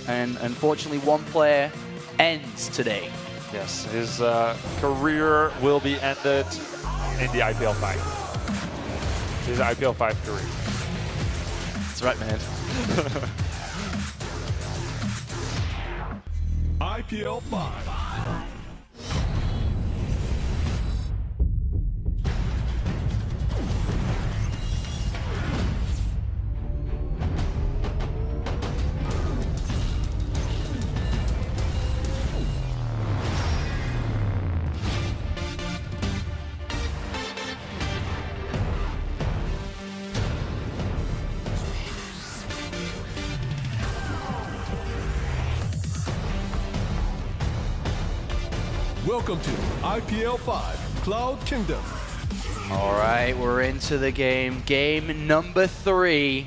and unfortunately one player ends today. Yes, his career will be ended in the IPL 5. His IPL 5 career. That's right, man. IPL 5. Welcome to IPL 5 Cloud Kingdom. All right, we're into the game. Game number 3.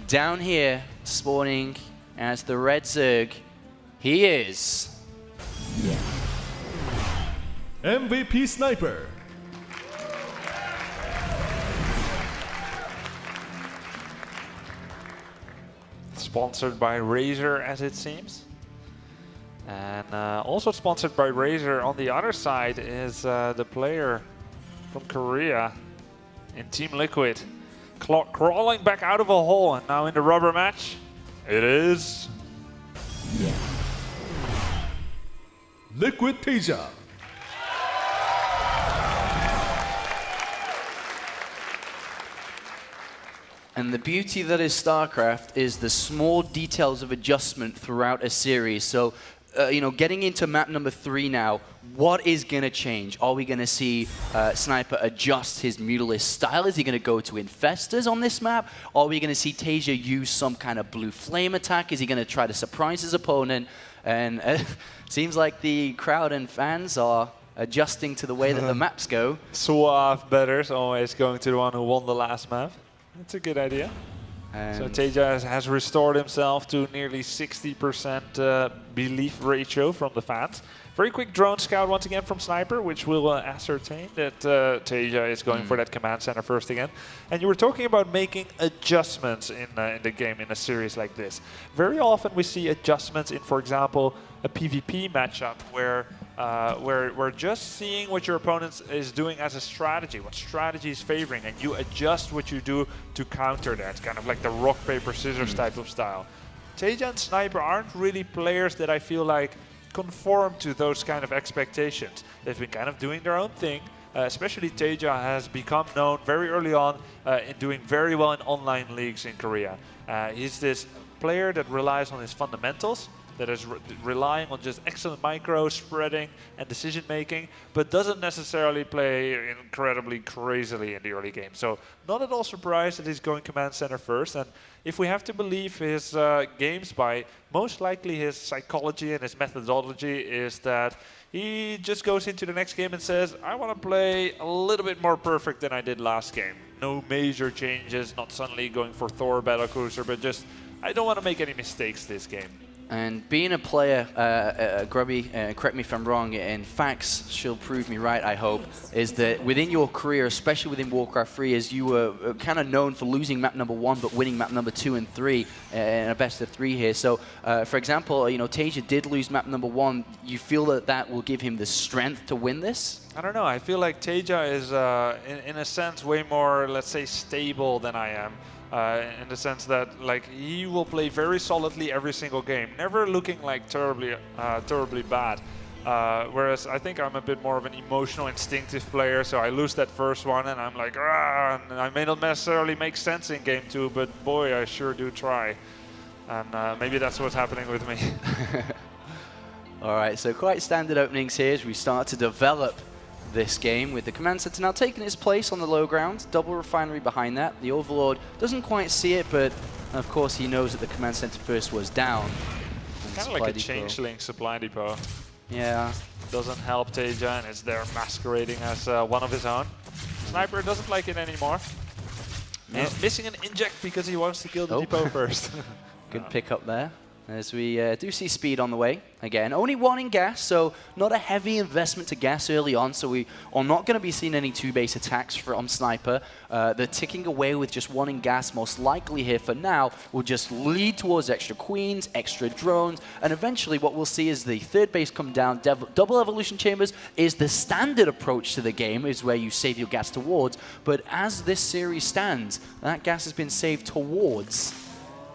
Down here, spawning as the red Zerg. He is... MVP Sniper. Sponsored by Razer, as it seems. And also sponsored by Razer on the other side is the player from Korea in Team Liquid. Crawling back out of a hole, and now in the rubber match, it is... Liquid TaeJa. And the beauty that is StarCraft is the small details of adjustment throughout a series. So, you know, getting into map number 3 now, what is going to change? Are we going to see Sniper adjust his Mutalisk style? Is he going to go to Infestors on this map? Are we going to see TaeJa use some kind of blue flame attack? Is he going to try to surprise his opponent? And it seems like the crowd and fans are adjusting to the way that the maps go. Suave betters always going to the one who won the last map. That's a good idea. So TaeJa has restored himself to nearly 60% belief ratio from the fans. Very quick drone scout once again from Sniper, which will ascertain that TaeJa is going for that command center first again. And you were talking about making adjustments in the game in a series like this. Very often we see adjustments in, for example, a PvP matchup where we're just seeing what your opponent is doing as a strategy, what strategy is favoring, and you adjust what you do to counter that. It's kind of like the rock, paper, scissors type of style. TaeJa and Sniper aren't really players that I feel like conform to those kind of expectations. They've been kind of doing their own thing. Especially TaeJa has become known very early on in doing very well in online leagues in Korea. He's this player that relies on his fundamentals, that is relying on just excellent micro spreading and decision making, but doesn't necessarily play incredibly crazily in the early game. So not at all surprised that he's going command center first. And if we have to believe his games by, most likely his psychology and his methodology is that he just goes into the next game and says, I want to play a little bit more perfect than I did last game. No major changes, not suddenly going for Thor Battlecruiser, but just, I don't want to make any mistakes this game. And being a player, Grubby, correct me if I'm wrong, and facts shall prove me right, I hope, is that within your career, especially within Warcraft 3, as you were kind of known for losing map number 1, but winning map number 2 and 3 in a best of 3 here. So, for example, you know, TaeJa did lose map number 1. You feel that that will give him the strength to win this? I don't know. I feel like TaeJa is, in a sense, way more, let's say, stable than I am. In the sense that, like, he will play very solidly every single game, never looking like terribly bad. Whereas I think I'm a bit more of an emotional, instinctive player, so I lose that first one and I'm like, ah, and I may not necessarily make sense in game 2, but boy, I sure do try. And maybe that's what's happening with me. All right, so quite standard openings here as we start to develop this game with the command center now taking its place on the low ground. Double refinery behind that. The Overlord doesn't quite see it, but of course he knows that the command center first was down. Kind of like a changeling supply depot. Yeah. Doesn't help TaeJa, and it's there masquerading as one of his own. Sniper doesn't like it anymore. No. He's missing an inject because he wants to kill the depot first. Good pick up there. As we do see speed on the way. Again, only 1 in gas, so not a heavy investment to gas early on, so we are not going to be seeing any 2-base attacks from Sniper. They're ticking away with just 1 in gas, most likely here for now, will just lead towards extra queens, extra drones, and eventually what we'll see is the 3rd base come down. Double evolution chambers is the standard approach to the game, is where you save your gas towards, but as this series stands, that gas has been saved towards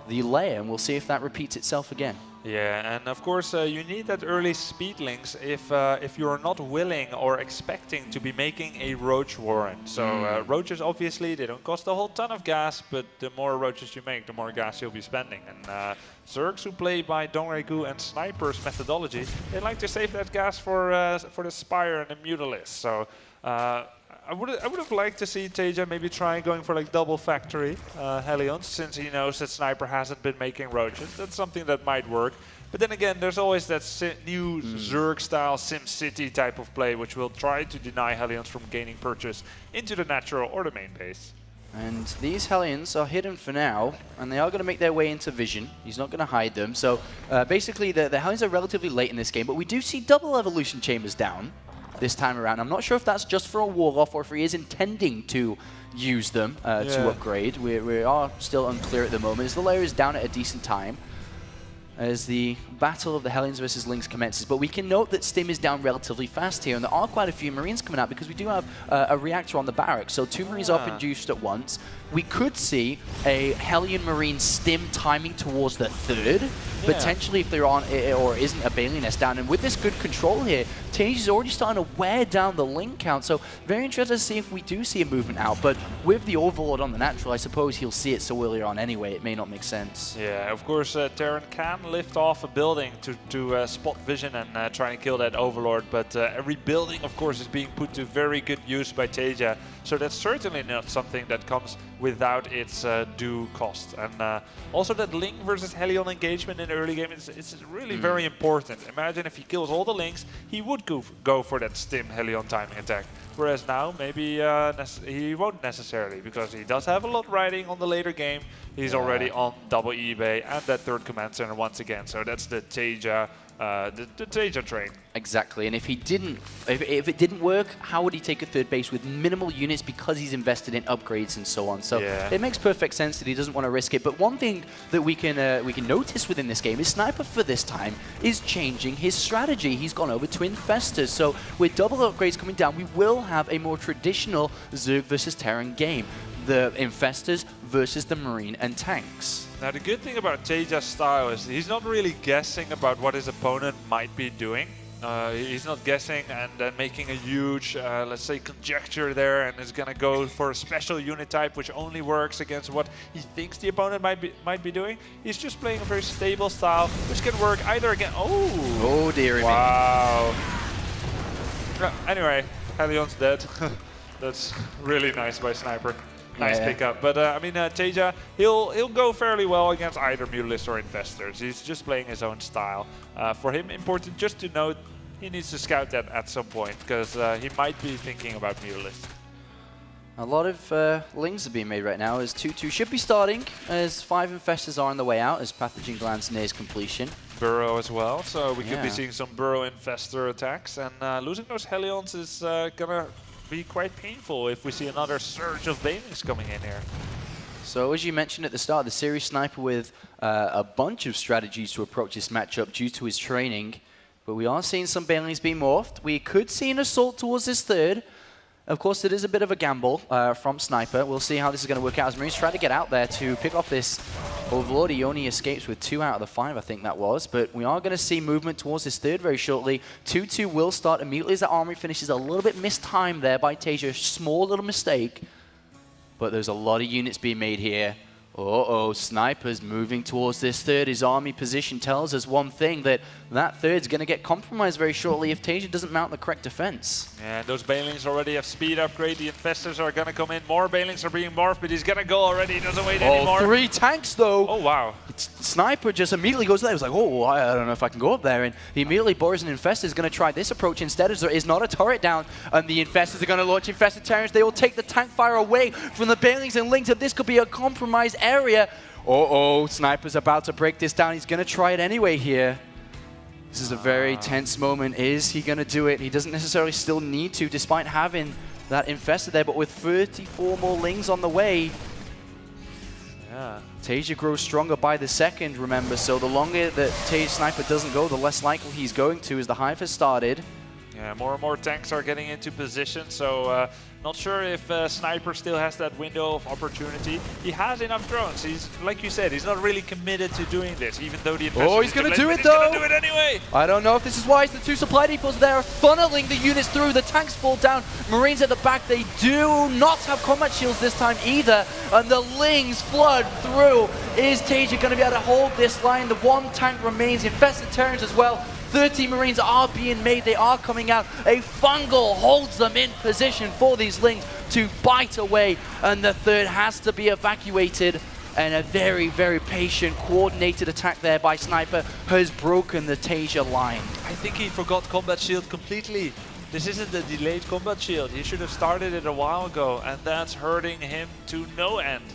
the layer, and we'll see if that repeats itself again. Yeah, and of course you need that early speed links if you're not willing or expecting to be making a roach warren. So roaches, obviously, they don't cost a whole ton of gas, but the more roaches you make, the more gas you'll be spending. And Zergs who play by goo.gl and Sniper's methodology, they like to save that gas for the Spire and the Mutalisk. So I would have liked to see TaeJa maybe try going for like double factory Hellions, since he knows that Sniper hasn't been making roaches. That's something that might work. But then again, there's always that new Zerg style SimCity type of play, which will try to deny Hellions from gaining purchase into the natural or the main base. And these Hellions are hidden for now, and they are going to make their way into vision. He's not going to hide them. So basically, the Hellions are relatively late in this game, but we do see double evolution chambers down this time around. I'm not sure if that's just for a wall-off or if he is intending to use them to upgrade. We are still unclear at the moment, as the layer is down at a decent time as the battle of the Hellions versus Lynx commences. But we can note that Stim is down relatively fast here, and there are quite a few Marines coming out because we do have a reactor on the barracks. So 2 Marines are produced at once. We could see a Hellion Marine Stim timing towards the 3rd, potentially if they're on or isn't a Bailey Nest down. And with this good control here, TaeJa's already starting to wear down the link count. So very interested to see if we do see a movement out. But with the Overlord on the natural, I suppose he'll see it so early on anyway. It may not make sense. Yeah, of course, Terran can lift off a building to spot vision and try and kill that Overlord. But every building, of course, is being put to very good use by TaeJa. So that's certainly not something that comes without its due cost. And also that Link versus Hellion engagement in the early game is really very important. Imagine if he kills all the Links, he would go for that Stim Hellion timing attack. Whereas now, maybe he won't necessarily, because he does have a lot riding on the later game. He's already on double eBay and that 3rd command center once again. So that's the TaeJa, the TaeJa train. Exactly, and if it didn't work, how would he take a 3rd base with minimal units because he's invested in upgrades and so on? So it makes perfect sense that he doesn't want to risk it. But one thing that we can notice within this game is Sniper for this time is changing his strategy. He's gone over to Infestors. So with double upgrades coming down, we will have a more traditional Zerg versus Terran game. The Infestors versus the Marine and tanks. Now the good thing about TaeJa's style is he's not really guessing about what his opponent might be doing. He's not guessing and then making a huge, let's say, conjecture there, and is gonna go for a special unit type which only works against what he thinks the opponent might be doing. He's just playing a very stable style, which can work either again. Oh dear me. Wow. Anyway, Hellion's dead. That's really nice by Sniper. Nice pickup. But I mean, TaeJa, he'll go fairly well against either Mutalisk or Infestors. He's just playing his own style. For him, important just to note, he needs to scout that at some point, because he might be thinking about Mutalisk. A lot of links are being made right now, as 2-2 should be starting, as 5 Infestors are on the way out, as Pathogen Glands nears completion. Burrow as well, so we could be seeing some Burrow Infestor attacks, and losing those Hellions is gonna be quite painful if we see another surge of Banelings coming in here. So as you mentioned at the start, the series Sniper with a bunch of strategies to approach this matchup due to his training, but we are seeing some Banelings being morphed. We could see an assault towards this 3rd. Of course, it is a bit of a gamble from Sniper. We'll see how this is going to work out as Marines try to get out there to pick off this Overlord. He only escapes with 2 out of the 5, I think that was. But we are going to see movement towards this 3rd very shortly. 2-2 will start immediately as that armory finishes. A little bit mistimed there by TaeJa. Small little mistake. But there's a lot of units being made here. Sniper's moving towards this 3rd. His army position tells us one thing, that 3rd's going to get compromised very shortly if TaeJa doesn't mount the correct defense. Yeah, those Banelings already have speed upgrade. The Infestors are going to come in. More Banelings are being morphed, but he's going to go already. He doesn't wait anymore. 3 tanks, though. Oh, wow. Sniper just immediately goes there. He was like, I don't know if I can go up there. And he immediately bores an Infestor. Is going to try this approach instead, as there is not a turret down. And the Infestors are going to launch Infested Terrans. They will take the tank fire away from the Banelings and Link. So this could be a compromise area. Uh-oh, Sniper's about to break this down. He's going to try it anyway here. This is a very tense moment. Is he going to do it? He doesn't necessarily still need to, despite having that infested there, but with 34 more Lings on the way, TaeJa grows stronger by the second, remember, so the longer that Sniper doesn't go, the less likely he's going to, as the hive has started. Yeah, more and more tanks are getting into position, so not sure if Sniper still has that window of opportunity. He has enough drones. He's, like you said, he's not really committed to doing this, even though the Oh, he's going to do it, though! He's going to do it anyway! I don't know if this is wise. The two supply depots there are funneling the units through. The tanks fall down. Marines at the back, they do not have combat shields this time either, and the Lings flood through. Is TaeJa going to be able to hold this line? The one tank remains. Infested Terrans as well. 30 Marines are being made, they are coming out. A fungal holds them in position for these Lings to bite away, and the third has to be evacuated. And a very, very patient, coordinated attack there by Sniper has broken the TaeJa line. I think he forgot combat shield completely. This isn't the delayed combat shield. He should have started it a while ago, and that's hurting him to no end.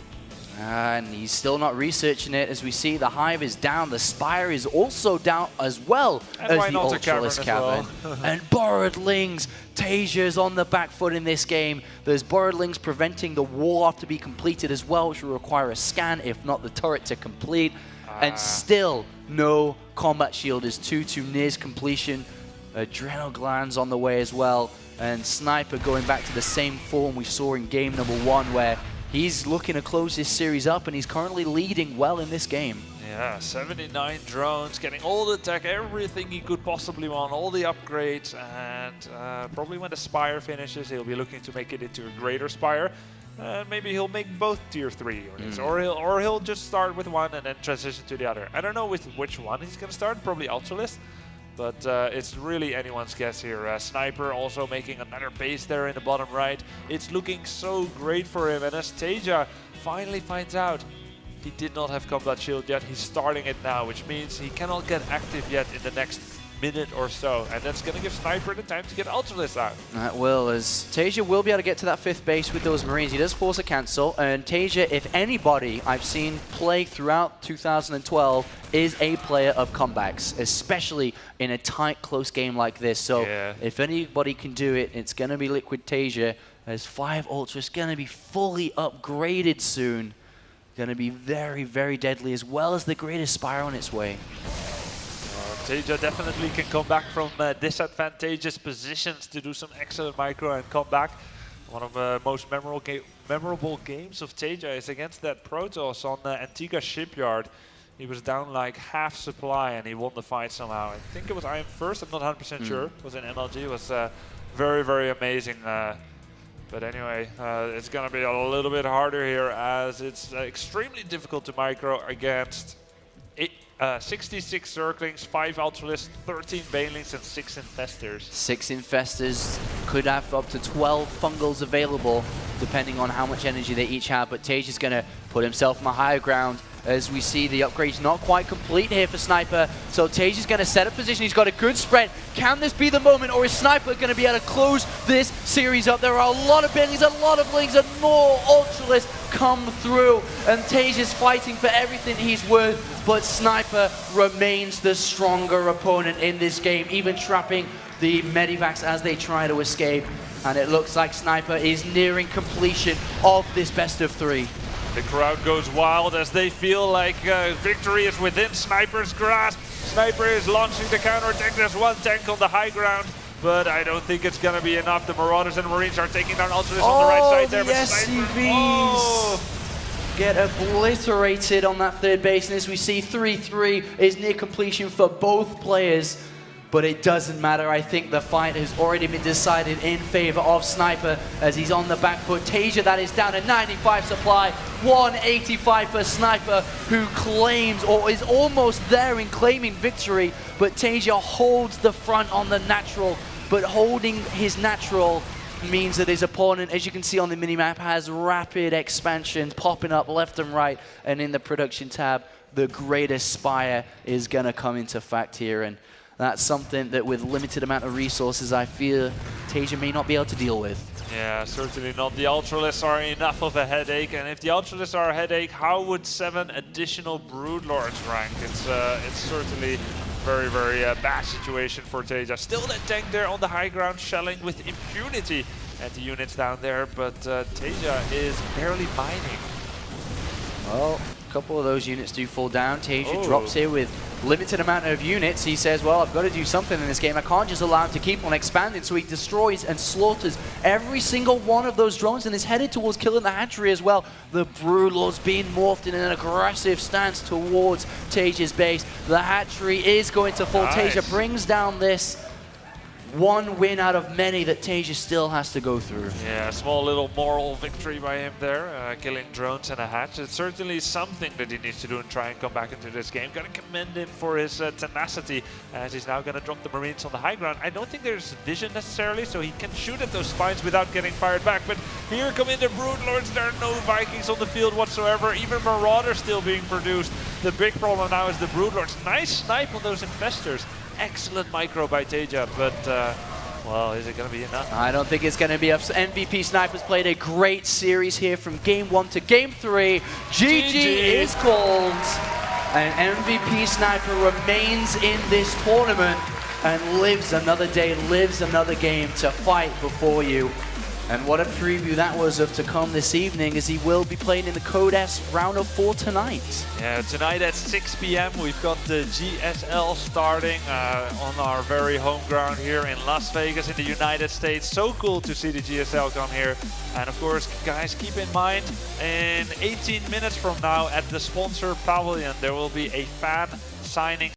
And he's still not researching it. As we see, the hive is down. The spire is also down as well and as the Ultralisk cavern. And borrowed Lings. TaeJa's on the back foot in this game. There's borrowed Lings preventing the wall off to be completed as well, which will require a scan, if not the turret to complete. And still no combat shield as 2-2 nears completion. Adrenal glands on the way as well. And Sniper going back to the same form we saw in game number 1, where he's looking to close this series up, and he's currently leading well in this game. Yeah, 79 drones, getting all the tech, everything he could possibly want, all the upgrades, and probably when the Spire finishes, he'll be looking to make it into a greater Spire. Maybe he'll make both tier 3 units, or he'll just start with one and then transition to the other. I don't know with which one he's going to start, probably Ultralisk. But it's really anyone's guess here. Sniper also making another base there in the bottom right. It's looking so great for him. And as TaeJa finally finds out he did not have combat shield yet, he's starting it now, which means he cannot get active yet in the next minute or so. And that's going to give Sniper the time to get Ultralisk out. That will, as TaeJa will be able to get to that 5th base with those Marines. He does force a cancel. And TaeJa, if anybody I've seen play throughout 2012, is a player of comebacks, especially in a tight, close game like this. So if anybody can do it, it's going to be Liquid TaeJa, as 5 Ultra is going to be fully upgraded soon. Going to be very, very deadly, as well as the greatest Spire on its way. TaeJa definitely can come back from disadvantageous positions to do some excellent micro and come back. One of the most memorable games of TaeJa is against that Protoss on Antigua Shipyard. He was down like half supply and he won the fight somehow. I think it was I Am First, I'm not 100% sure. It was in MLG, it was very, very amazing. But anyway, it's going to be a little bit harder here, as it's extremely difficult to micro against 66 Zerglings, 5 Ultralisks, 13 Banelings, and 6 Infestors. 6 Infestors could have up to 12 Fungals available, depending on how much energy they each have. But TaeJa's going to put himself on the higher ground, as we see the upgrade's not quite complete here for Sniper. So TaeJa's going to set a position. He's got a good spread. Can this be the moment, or is Sniper going to be able to close this series up? There are a lot of Banelings, a lot of Lings, and more Ultralisks come through. And TaeJa's fighting for everything he's worth, but Sniper remains the stronger opponent in this game, even trapping the Medivacs as they try to escape. And it looks like Sniper is nearing completion of this best of 3. The crowd goes wild as they feel like victory is within Sniper's grasp. Sniper is launching the counterattack. There's one tank on the high ground, but I don't think it's going to be enough. The Marauders and Marines are taking down Ultralisk on the right side there. The SCVs get obliterated on that 3rd base, and as we see, 3-3 is near completion for both players. But it doesn't matter. I think the fight has already been decided in favor of Sniper, as he's on the back foot. TaeJa, that is down to 95 supply, 185 for Sniper, who claims, or is almost there in claiming victory. But TaeJa holds the front on the natural, but holding his natural means that his opponent, as you can see on the minimap, has rapid expansion popping up left and right. And in the production tab, the greatest Spire is going to come into fact here. And that's something that with limited amount of resources, I fear TaeJa may not be able to deal with. Yeah, certainly not. The Ultralists are enough of a headache, and if the Ultralists are a headache, how would 7 additional Broodlords rank? It's certainly very, very bad situation for TaeJa. Still that tank there on the high ground, shelling with impunity at the units down there, but TaeJa is barely mining. Well, a couple of those units do fall down. TaeJa drops here with limited amount of units. He says, well, I've got to do something in this game. I can't just allow him to keep on expanding. So he destroys and slaughters every single one of those drones and is headed towards killing the hatchery as well. The Broodlord's being morphed in an aggressive stance towards TaeJa's base. The hatchery is going to fall. Nice. TaeJa brings down this one win out of many that TaeJa still has to go through. Yeah, a small little moral victory by him there, killing drones and a hatch. It's certainly something that he needs to do and try and come back into this game. Gotta commend him for his tenacity, as he's now gonna drop the Marines on the high ground. I don't think there's vision necessarily, so he can shoot at those spines without getting fired back. But here come in the Broodlords. There are no Vikings on the field whatsoever. Even Marauders still being produced. The big problem now is the Broodlords. Nice snipe on those Infestors. Excellent micro by TaeJa, but well, is it going to be enough? I don't think it's going to be enough. MVP Snipers played a great series here from Game 1 to Game 3. GG is called. And MVP Sniper remains in this tournament and lives another day, lives another game to fight before you. And what a preview that was of to come this evening, as he will be playing in the Code S round of 4 tonight. Yeah, tonight at 6 p.m. we've got the GSL starting on our very home ground here in Las Vegas in the United States. So cool to see the GSL come here. And of course, guys, keep in mind, in 18 minutes from now at the sponsor pavilion, there will be a fan signing